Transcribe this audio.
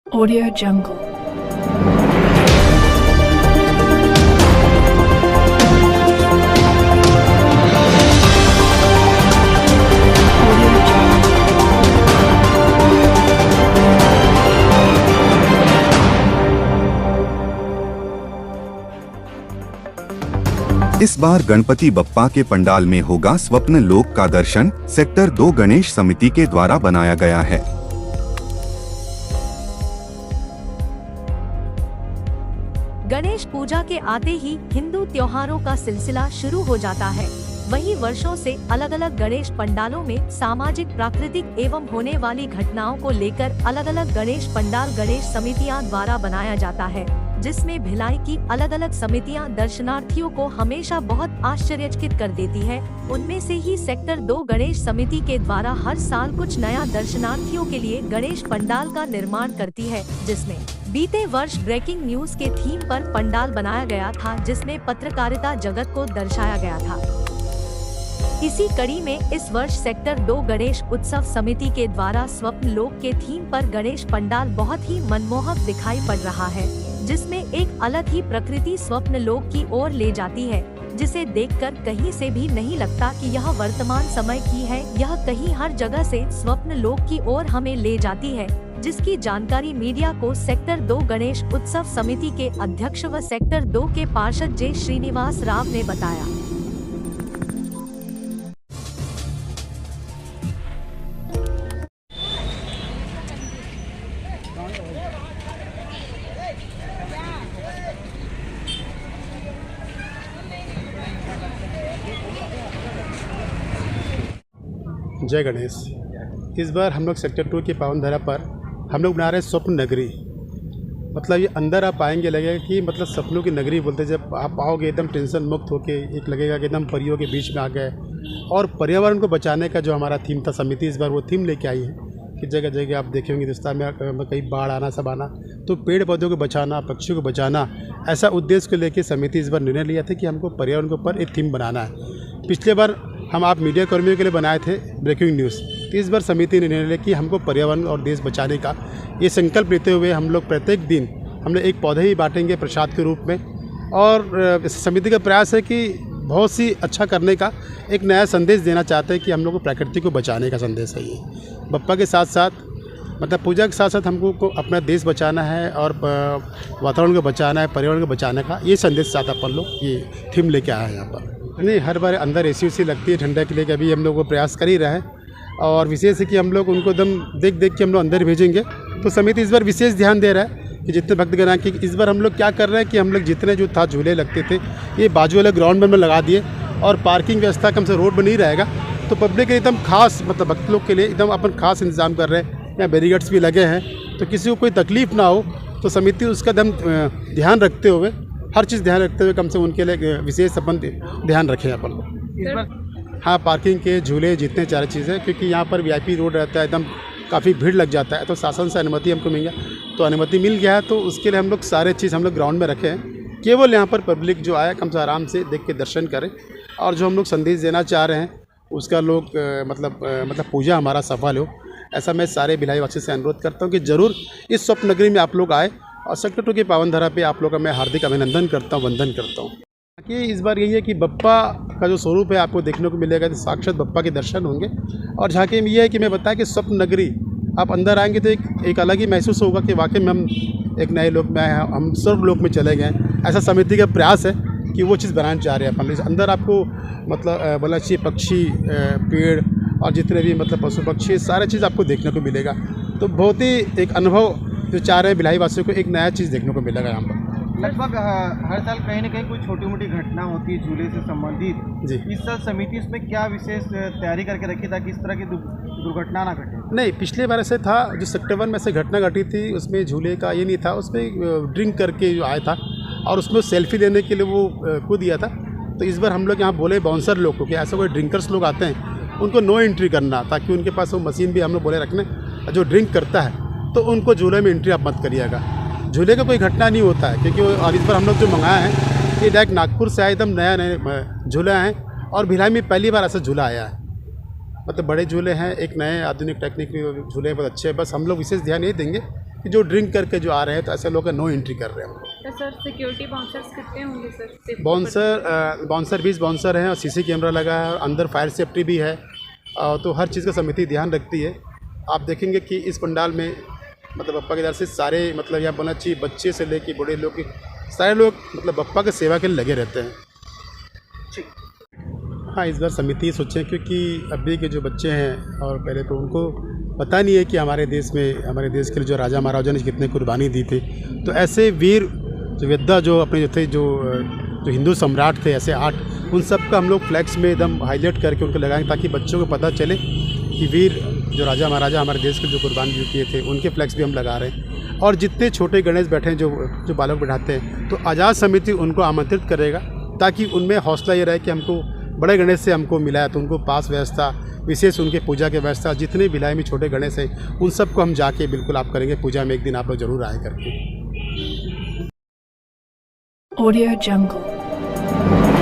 Audio Jungle. Audio Jungle. इस बार गणपति बप्पा के पंडाल में होगा स्वप्न लोक का दर्शन। सेक्टर 2 गणेश समिति के द्वारा बनाया गया है। गणेश पूजा के आते ही हिंदू त्योहारों का सिलसिला शुरू हो जाता है। वहीं वर्षों से अलग अलग गणेश पंडालों में सामाजिक, प्राकृतिक एवं होने वाली घटनाओं को लेकर अलग अलग गणेश पंडाल गणेश समितियां द्वारा बनाया जाता है, जिसमें भिलाई की अलग अलग समितियां दर्शनार्थियों को हमेशा बहुत आश्चर्यचकित कर देती है। उनमें से ही सेक्टर 2 गणेश समिति के द्वारा हर साल कुछ नया दर्शनार्थियों के लिए गणेश पंडाल का निर्माण करती है, जिसमें बीते वर्ष ब्रेकिंग न्यूज के थीम पर पंडाल बनाया गया था, जिसमें पत्रकारिता जगत को दर्शाया गया था। इसी कड़ी में इस वर्ष सेक्टर 2 गणेश उत्सव समिति के द्वारा स्वप्न लोक के थीम पर गणेश पंडाल बहुत ही मनमोहक दिखाई पड़ रहा है, जिसमें एक अलग ही प्रकृति स्वप्न लोक की ओर ले जाती है, जिसे देखकर कहीं से भी नहीं लगता कि यह वर्तमान समय की है। यह कहीं हर जगह से स्वप्न लोक की ओर हमें ले जाती है, जिसकी जानकारी मीडिया को सेक्टर 2 गणेश उत्सव समिति के अध्यक्ष व सेक्टर 2 के पार्षद जे श्रीनिवास राव ने बताया। जय गणेश। इस बार हम लोग सेक्टर 2 की पावन धरा पर हम लोग बना रहे हैं स्वप्न नगरी। मतलब ये अंदर आप आएंगे लगेगा कि मतलब सपनों की नगरी बोलते हैं। जब आप आओगे एकदम टेंशन मुक्त होके, एक लगेगा कि एकदम परियों के बीच में आ गए। और पर्यावरण को बचाने का जो हमारा थीम था, समिति इस बार वो थीम लेके आई है कि जगह जगह आप देखे होंगे हिंदुस्तान में कहीं बाढ़ आना सब आना, तो पेड़ पौधों को बचाना, पक्षियों को बचाना, ऐसा उद्देश्य को लेकर समिति इस बार निर्णय लिया था कि हमको पर्यावरण के ऊपर एक थीम बनाना है। पिछले बार हम आप मीडिया कर्मियों के लिए बनाए थे ब्रेकिंग न्यूज़, तो इस बार समिति ने निर्णय लिया कि हमको पर्यावरण और देश बचाने का ये संकल्प लेते हुए हम लोग प्रत्येक दिन हमने एक पौधे ही बांटेंगे प्रसाद के रूप में। और इस समिति का प्रयास है कि बहुत सी अच्छा करने का एक नया संदेश देना चाहते हैं कि हम लोग को प्रकृति को बचाने का संदेश है। ये बप्पा के साथ साथ मतलब पूजा के साथ साथ हमको को अपना देश बचाना है और वातावरण को बचाना है, पर्यावरण को बचाने का ये संदेश साथ अपन लोग ये थीम लेके आए हैं यहाँ पर। नहीं, हर बार अंदर एसी लगती है ठंडा के लिए, अभी हम लोग वो प्रयास कर ही रहे हैं। और विशेष है कि हम लोग उनको एकदम देख के हम लोग अंदर भेजेंगे। तो समिति इस बार विशेष ध्यान दे रहा है कि जितने भक्तगण आए, कि इस बार हम लोग क्या कर रहे हैं कि हम लोग जितने जो था झूले लगते थे ये बाजू वाले ग्राउंड में हम लगा दिए, और पार्किंग व्यवस्था कम से रोड पर नहीं रहेगा, तो पब्लिक के एकदम खास मतलब भक्त लोग के लिए एकदम अपन खास इंतजाम कर रहे हैं। यहाँ बैरिकेड्स भी लगे हैं, तो किसी को कोई तकलीफ़ ना हो, तो समिति उसका एकदम ध्यान रखते हुए, हर चीज़ ध्यान रखते हुए कम से उनके लिए विशेष अपन ध्यान रखें अपन लोग। हाँ, पार्किंग के झूले जितने सारे चीज़ें, क्योंकि यहाँ पर वीआईपी रोड रहता है, एकदम काफ़ी भीड़ लग जाता है, तो शासन से अनुमति हमको मिल गया, तो अनुमति मिल गया है, तो उसके लिए हम लोग सारे चीज़ हम लोग ग्राउंड में रखे हैं। केवल यहाँ पर पब्लिक जो आए कम से आराम से देख के दर्शन करें, और जो हम लोग संदेश देना चाह रहे हैं उसका लोग मतलब पूजा हमारा सफल हो, ऐसा मैं सारे भिलाई वासी से अनुरोध करता हूँ कि ज़रूर इस स्वप्न नगरी में आप लोग आए, और सेक्टर 2 की पावन धरा पे आप लोगों का मैं हार्दिक अभिनंदन करता हूँ, वंदन करता हूँ। कि इस बार यही है कि बप्पा का जो स्वरूप है आपको देखने को मिलेगा, तो साक्षात बप्पा के दर्शन होंगे। और झांकी में ये है कि मैं बताया कि स्वप्न नगरी आप अंदर आएंगे तो एक अलग ही महसूस होगा कि वाकई में हम एक नए लोक में आए हैं, हम स्वर्ग लोक में चले गए। ऐसा समिति का प्रयास है कि वो चीज़ बनाना चाह रहे हैं अपन। अंदर आपको मतलब बोला चाहिए पक्षी, पेड़ और जितने भी मतलब पशु पक्षी, सारे चीज़ आपको देखने को मिलेगा। तो बहुत ही एक अनुभव जो चाह रहे हैं भिलाई वासियों को, एक नया चीज़ देखने को मिलेगा यहाँ पर। लगभग हर साल कहीं ना कहीं कोई छोटी मोटी घटना होती है झूले से संबंधित जी। इस साल समिति इसमें क्या विशेष तैयारी करके रखी ताकि इस तरह की दुर्घटना ना घटे? नहीं, पिछले बार ऐसे था, जो सेक्टर 1 में से घटना घटी थी उसमें झूले का ये नहीं था, उसमें ड्रिंक करके जो आया था और उसमें सेल्फी लेने के लिए वो कूद दिया था। तो इस बार हम लोग यहाँ बोले बाउंसर लोग को कि ऐसा कोई ड्रिंकर्स लोग आते हैं उनको नो एंट्री करना, ताकि उनके पास वो मशीन भी हम लोग बोले रखने, जो ड्रिंक करता है तो उनको झूले में एंट्री आप मत करिएगा। झूले का कोई घटना नहीं होता है, क्योंकि और इस बार हम लोग जो मंगाए हैं ये डायरेक्ट नागपुर से आए, एकदम नया झूला हैं, और भिलाई में पहली बार ऐसा झूला आया है। मतलब बड़े झूले हैं, एक नए आधुनिक टेक्निक झूले बहुत अच्छे हैं। बस हम लोग विशेष ध्यान ये देंगे कि जो ड्रिंक करके जो आ रहे हैं तो ऐसे लोग नो एंट्री कर रहे हैं हम लोग। तो सर सिक्योरिटी बाउंसर्स कितने होंगे सर? बाउंसर 20 बाउंसर हैं और सीसी कैमरा लगा है और अंदर फायर सेफ्टी भी है। तो हर चीज़ का समिति ध्यान रखती है। आप देखेंगे कि इस पंडाल में मतलब बप्पा की तरफ से सारे मतलब यहाँ बोलना चाहिए बच्चे से लेके बूढ़े लोग की सारे लोग मतलब बप्पा की सेवा के लिए लगे रहते हैं। हाँ, इस बार समिति सोचें क्योंकि अभी के जो बच्चे हैं और पहले तो उनको पता नहीं है कि हमारे देश के लिए जो राजा महाराजा ने कितने कुर्बानी दी थी। तो ऐसे वीर जो योद्धा जो अपने जो थे जो हिंदू सम्राट थे ऐसे 8 उन सब का हम लोग फ्लैग्स में एकदम हाईलाइट करके उनको लगाएंगे ताकि बच्चों को पता चले कि वीर जो राजा महाराजा हमारे देश के जो कुर्बानी किए थे उनके फ्लैग्स भी हम लगा रहे हैं। और जितने छोटे गणेश बैठे हैं जो बालक बैठाते हैं तो आज़ाद समिति उनको आमंत्रित करेगा ताकि उनमें हौसला ये रहे कि हमको बड़े गणेश से हमको मिला है तो उनको पास व्यवस्था विशेष उनके पूजा की व्यवस्था जितने भिलाई में छोटे गणेश हैं उन सबको हम जाके बिल्कुल आप करेंगे पूजा में। एक दिन आप लोग जरूर आए करके। Audio Jungle.